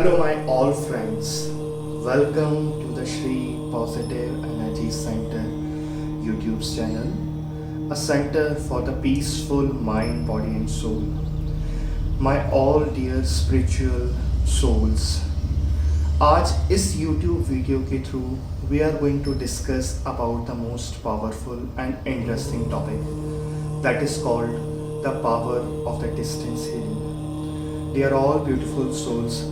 Hello, my all friends. Welcome to the Shri Positive Energy Center YouTube channel, a center for the peaceful mind, body, and soul. My all dear spiritual souls. आज इस YouTube video के through we are going to discuss about the most powerful and interesting topic that is called the power of the distance healing. Dear all beautiful souls,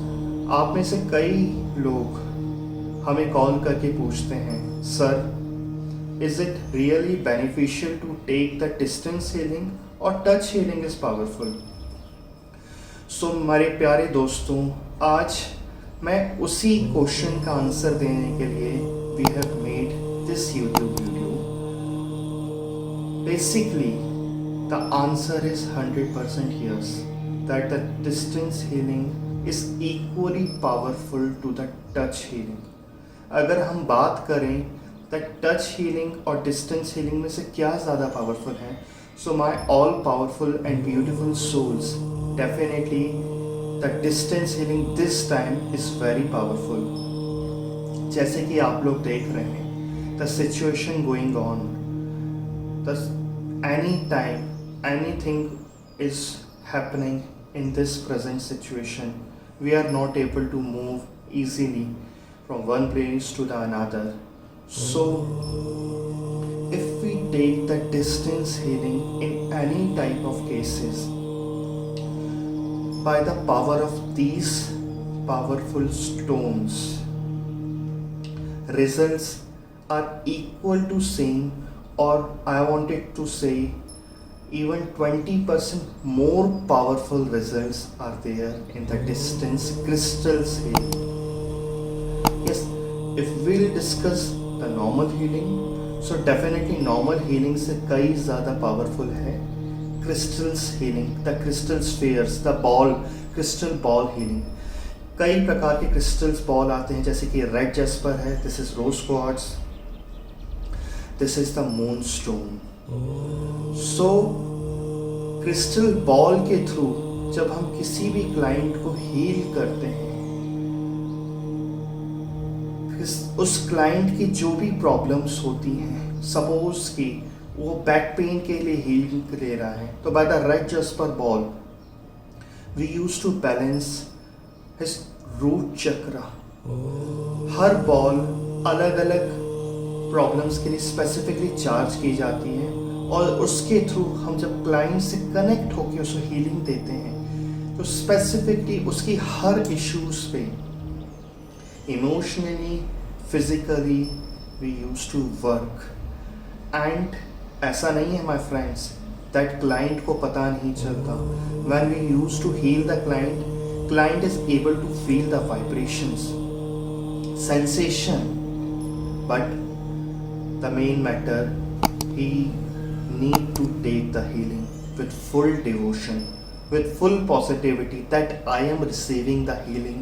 आप में से कई लोग हमें call करके पूछते हैं, sir is it really beneficial to take the distance healing और touch healing is powerful. So मेरे प्यारे दोस्तों, आज मैं उसी क्वेश्चन का आंसर देने के लिए we have made this YouTube video. Basically the answer is 100% yes that the distance healing is equally powerful to the touch healing. अगर हम बात करें that touch healing और distance healing में से क्या ज़्यादा पावरफुल है, so my all powerful and beautiful souls, definitely the distance healing this time is very powerful. जैसे कि आप लोग देख रहे हैं the situation going on, the anytime anything is happening in this present situation, we are not able to move easily from one place to the another. So if we take the distance healing in any type of cases, by the power of these powerful stones, results are equal to same, or I wanted to say even 20% more powerful results are there in the distance crystals healing. Yes, if we'll discuss the normal healing, so definitely normal healing से कई ज़्यादा powerful है crystals healing, the crystal spheres, the ball, crystal ball healing. कई प्रकार के crystals ball आते हैं, जैसे कि red jasper है, this is rose quartz, this is the moonstone. So crystal ball के थ्रू जब हम किसी भी क्लाइंट को हील करते हैं, उस क्लाइंट की जो भी प्रॉब्लम्स होती हैं, सपोज कि वो बैक पेन के लिए हीलिंग ले रहा है, तो by the red jasper ball we use to balance his root chakra. हर बॉल अलग अलग प्रॉब्लम्स के लिए स्पेसिफिकली चार्ज की जाती है, और उसके थ्रू हम जब क्लाइंट से कनेक्ट होकर उसको हीलिंग देते हैं, तो स्पेसिफिकली उसकी हर इश्यूज पे emotionally, physically we use to work. And ऐसा नहीं है माय फ्रेंड्स दैट क्लाइंट को पता नहीं चलता. When we use to heal the client is able to feel the vibrations, sensation, but the main matter, he need to take the healing with full devotion, with full positivity that I am receiving the healing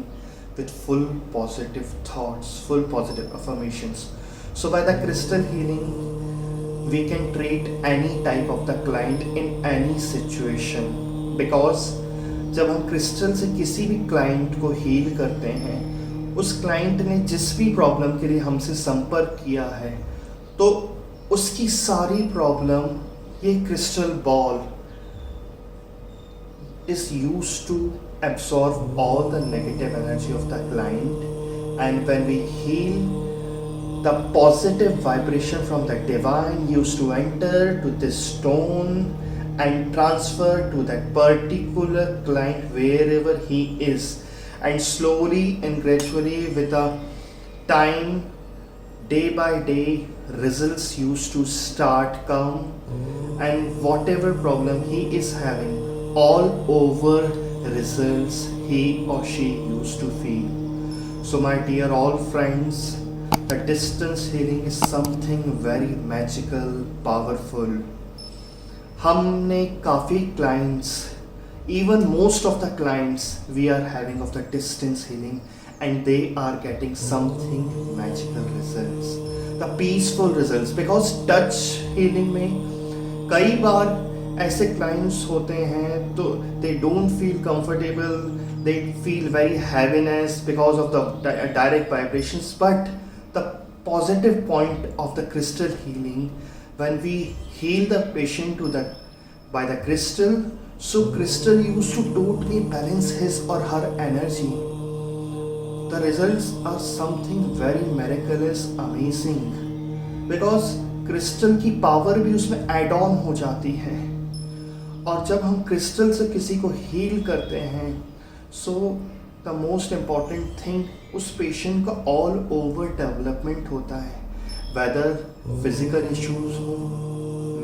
with full positive thoughts, full positive affirmations. So by the crystal healing we can treat any type of the client in any situation, because जब हम crystal से किसी भी client को heal करते हैं, उस client ने जिस भी प्रॉब्लम के लिए हमसे संपर्क किया है, तो उसकी सारी प्रॉब्लम ये crystal ball is used to absorb all the negative energy of the client, and when we heal, the positive vibration from the divine used to enter to this stone and transfer to that particular client wherever he is, and slowly and gradually with the time, day by day, results used to start come, and whatever problem he is having, all over results he or she used to feel. So my dear all friends, the distance healing is something very magical, powerful. हमने काफ़ी clients, even most of the clients we are having of the distance healing, and they are getting something magical results, the peaceful results, because touch healing में कई बार ऐसे clients होते हैं तो they don't feel comfortable, they feel very heaviness because of the direct vibrations. But the positive point of the crystal healing, when we heal the patient to the by the crystal, so crystal used to totally balance his or her energy. The results are something very miraculous, amazing, because crystal की power भी उसमें add on हो जाती है. और जब हम crystal से किसी को हील करते हैं, so the most important thing उस पेशेंट का ऑल ओवर डेवलपमेंट होता है, वेदर फिजिकल इश्यूज हो,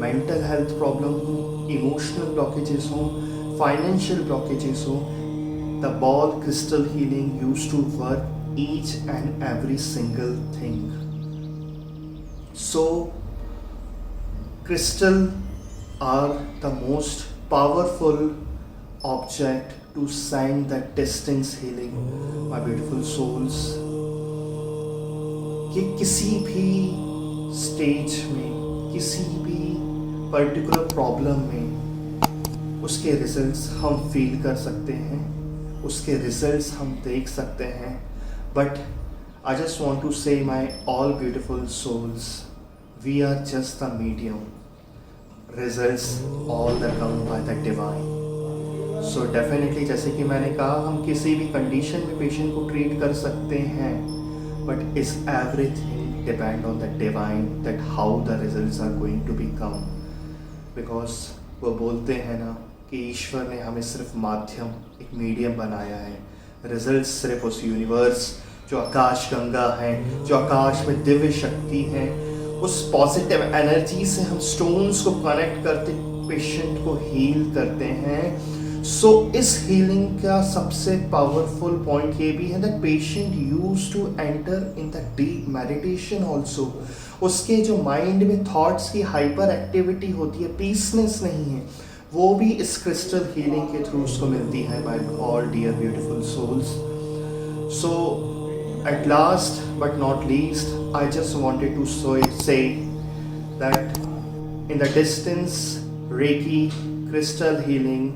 मेंटल हेल्थ प्रॉब्लम हो, इमोशनल ब्लॉकेजेस हो, फाइनेंशियल ब्लॉकेजेस हो. The ball crystal healing use to work each and every single thing. So crystal are the most powerful object to send the distance healing, my beautiful souls. कि किसी भी stage में, किसी भी particular problem में उसके results हम feel कर सकते हैं, उसके रिजल्ट्स हम देख सकते हैं. But I just want to say my all beautiful souls, we are just the medium. Results all that come by the divine. So definitely, जैसे कि मैंने कहा, हम किसी भी कंडीशन में पेशेंट को ट्रीट कर सकते हैं, but is everything depend on the divine, that how the results are going to become. Because वो बोलते हैं ना कि ईश्वर ने हमें सिर्फ माध्यम, एक मीडियम बनाया है. रिजल्ट सिर्फ उस यूनिवर्स जो आकाश गंगा है, जो आकाश में दिव्य शक्ति है, उस पॉजिटिव एनर्जी से हम स्टोन्स को कनेक्ट करते पेशेंट को हील करते हैं. सो इस हीलिंग का सबसे पावरफुल पॉइंट ये भी है that patient use to enter in the deep meditation also. उसके जो माइंड में थॉट्स की हाइपर एक्टिविटी होती है, पीसनेस नहीं है, वो भी इस क्रिस्टल हीलिंग के थ्रू उसको मिलती है, my all dear beautiful souls. So at last but not least, I just wanted to say that in the distance Reiki crystal healing,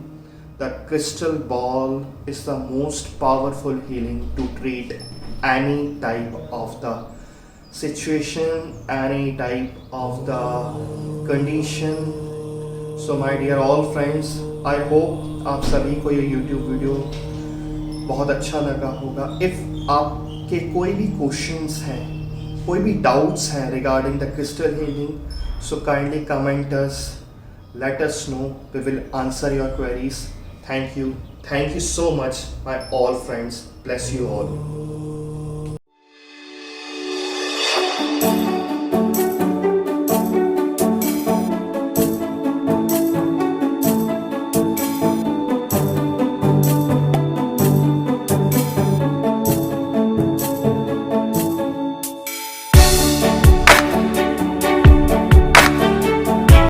the crystal ball is the most powerful healing to treat any type of the situation, any type of the condition. So my dear all friends, I hope आप सभी को ये YouTube video बहुत अच्छा लगा होगा. If आप कि कोई भी क्वेश्चंस हैं, कोई भी डाउट्स हैं regarding the crystal healing, so kindly comment us, let us know, we will answer your queries. Thank you so much my all friends. Bless you all.